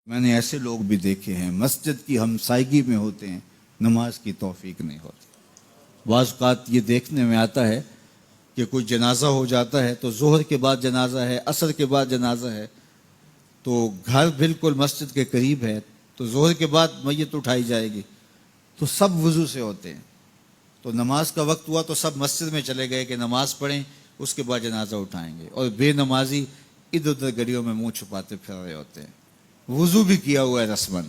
میں نے ایسے لوگ بھی دیکھے ہیں مسجد کی ہمسائیگی میں ہوتے ہیں، نماز کی توفیق نہیں ہوتی۔ بعض اوقات یہ دیکھنے میں آتا ہے کہ کوئی جنازہ ہو جاتا ہے تو ظہر کے بعد جنازہ ہے، عصر کے بعد جنازہ ہے، تو گھر بالکل مسجد کے قریب ہے، تو ظہر کے بعد میت اٹھائی جائے گی، تو سب وضو سے ہوتے ہیں، تو نماز کا وقت ہوا تو سب مسجد میں چلے گئے کہ نماز پڑھیں، اس کے بعد جنازہ اٹھائیں گے، اور بے نمازی ادھر ادھر گلیوں میں منہ چھپاتے پھر رہے ہوتے ہیں۔ وضو بھی کیا ہوا ہے رسماً،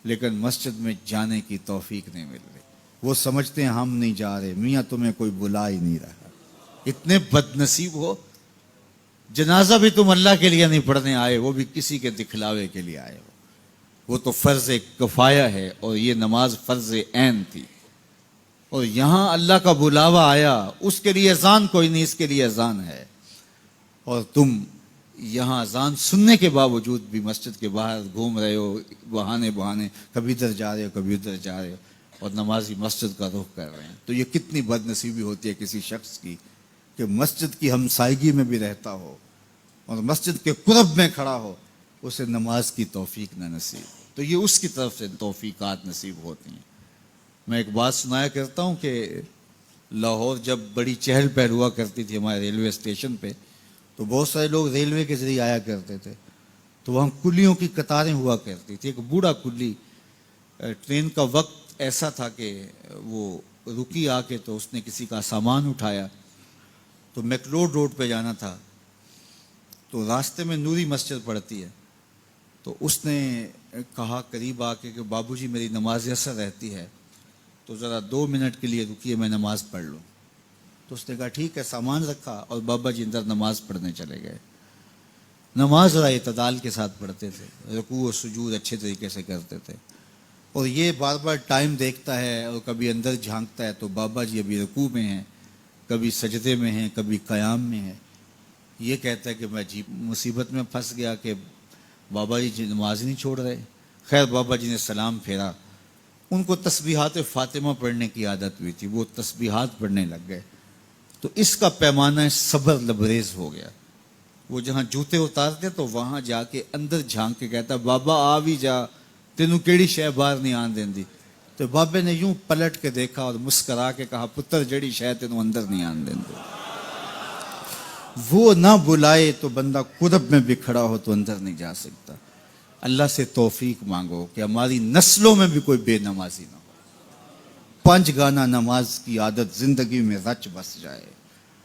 لیکن مسجد میں جانے کی توفیق نہیں مل رہی۔ وہ سمجھتے ہیں ہم نہیں جا رہے، میاں تمہیں کوئی بلا ہی نہیں رہا۔ اتنے بد نصیب ہو، جنازہ بھی تم اللہ کے لیے نہیں پڑھنے آئے، وہ بھی کسی کے دکھلاوے کے لیے آئے ہو۔ وہ تو فرض کفایہ ہے اور یہ نماز فرض عین تھی، اور یہاں اللہ کا بلاوا آیا، اس کے لیے اذان کوئی نہیں، اس کے لیے اذان ہے، اور تم یہاں اذان سننے کے باوجود بھی مسجد کے باہر گھوم رہے ہو، بہانے بہانے کبھی ادھر جا رہے ہو کبھی ادھر جا رہے ہو، اور نمازی مسجد کا رخ کر رہے ہیں۔ تو یہ کتنی بد نصیبی ہوتی ہے کسی شخص کی کہ مسجد کی ہمسائیگی میں بھی رہتا ہو اور مسجد کے قرب میں کھڑا ہو، اسے نماز کی توفیق نہ نصیب۔ تو یہ اس کی طرف سے توفیقات نصیب ہوتی ہیں۔ میں ایک بات سنایا کرتا ہوں کہ لاہور جب بڑی چہل پہل ہوا کرتی تھی ہمارے ریلوے اسٹیشن پہ، تو بہت سارے لوگ ریلوے کے ذریعے آیا کرتے تھے، تو وہاں کلیوں کی قطاریں ہوا کرتی تھی۔ ایک بوڑھا کلی، ٹرین کا وقت ایسا تھا کہ وہ رکی آ کے، تو اس نے کسی کا سامان اٹھایا، تو میکلوڈ روڈ پہ جانا تھا، تو راستے میں نوری مسجد پڑتی ہے، تو اس نے کہا قریب آ کے کہ بابو جی میری نماز عصر رہتی ہے، تو ذرا 2 منٹ کے لیے رکیے، میں نماز پڑھ لوں۔ تو اس نے کہا ٹھیک ہے، سامان رکھا اور بابا جی اندر نماز پڑھنے چلے گئے۔ نماز ذرا اعتدال کے ساتھ پڑھتے تھے، رکوع و سجود اچھے طریقے سے کرتے تھے، اور یہ بار بار ٹائم دیکھتا ہے اور کبھی اندر جھانکتا ہے، تو بابا جی ابھی رکوع میں ہیں، کبھی سجدے میں ہیں، کبھی قیام میں ہیں۔ یہ کہتا ہے کہ میں عجیب مصیبت میں پھنس گیا کہ بابا جی نماز نہیں چھوڑ رہے۔ خیر بابا جی نے سلام پھیرا، ان کو تسبیحات فاطمہ پڑھنے کی عادت ہوئی تھی، وہ تسبیحات پڑھنے لگ گئے، تو اس کا پیمانہ صبر لبریز ہو گیا۔ وہ جہاں جوتے اتارتے تو وہاں جا کے اندر جھانک کے کہتا بابا آ بھی جا، تینوں کیڑی شے باہر نہیں آن دیندی۔ تو بابے نے یوں پلٹ کے دیکھا اور مسکرا کے کہا پتر جڑی شے تینوں اندر نہیں آن دیندی۔ وہ نہ بلائے تو بندہ قرب میں بھی کھڑا ہو تو اندر نہیں جا سکتا۔ اللہ سے توفیق مانگو کہ ہماری نسلوں میں بھی کوئی بے نمازی نہ ہو، 5 گانا نماز کی عادت زندگی میں رچ بس جائے،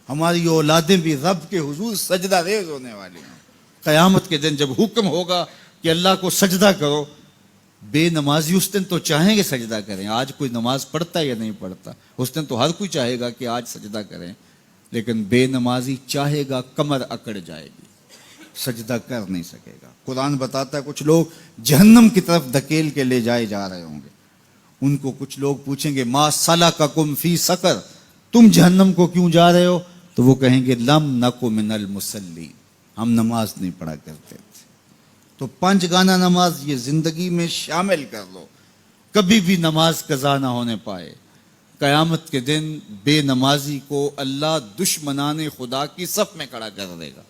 ہماری اولادیں بھی رب کے حضور سجدہ ریز ہونے والی ہیں۔ قیامت کے دن جب حکم ہوگا کہ اللہ کو سجدہ کرو، بے نمازی اس دن تو چاہیں گے سجدہ کریں، آج کوئی نماز پڑھتا یا نہیں پڑھتا، اس دن تو ہر کوئی چاہے گا کہ آج سجدہ کریں، لیکن بے نمازی چاہے گا کمر اکڑ جائے گی، سجدہ کر نہیں سکے گا۔ قرآن بتاتا ہے کچھ لوگ جہنم کی طرف دھکیل کے لے جائے جا رہے ہوں گے، ان کو کچھ لوگ پوچھیں گے ما سلککم فی سقر، تم جہنم کو کیوں جا رہے ہو؟ تو وہ کہیں گے لم نک من المصلین، ہم نماز نہیں پڑھا کرتے تھے۔ تو 5 گانا نماز یہ زندگی میں شامل کر لو، کبھی بھی نماز قضا نہ ہونے پائے۔ قیامت کے دن بے نمازی کو اللہ دشمنان خدا کی صف میں کھڑا کر دے گا،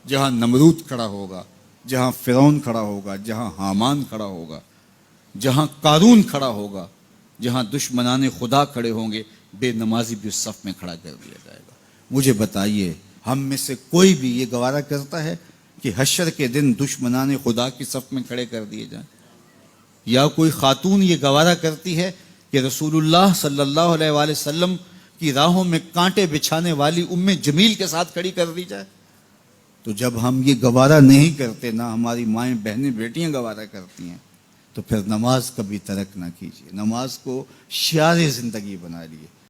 جہاں نمرود کھڑا ہوگا، جہاں فرعون کھڑا ہوگا، جہاں حامان کھڑا ہوگا، جہاں قارون کھڑا ہوگا، جہاں دشمنان خدا کھڑے ہوں گے، بے نمازی بھی اس صف میں کھڑا کر دیا جائے گا۔ مجھے بتائیے ہم میں سے کوئی بھی یہ گوارہ کرتا ہے کہ حشر کے دن دشمنان خدا کی صف میں کھڑے کر دیے جائیں؟ یا کوئی خاتون یہ گوارہ کرتی ہے کہ رسول اللہ صلی اللہ علیہ وآلہ وسلم کی راہوں میں کانٹے بچھانے والی ام جمیل کے ساتھ کھڑی کر دی جائے؟ تو جب ہم یہ گوارہ نہیں کرتے، نہ ہماری مائیں بہنیں بیٹیاں گوارہ کرتی ہیں، تو پھر نماز کبھی ترک نہ کیجیے، نماز کو شعار زندگی بنا لیے۔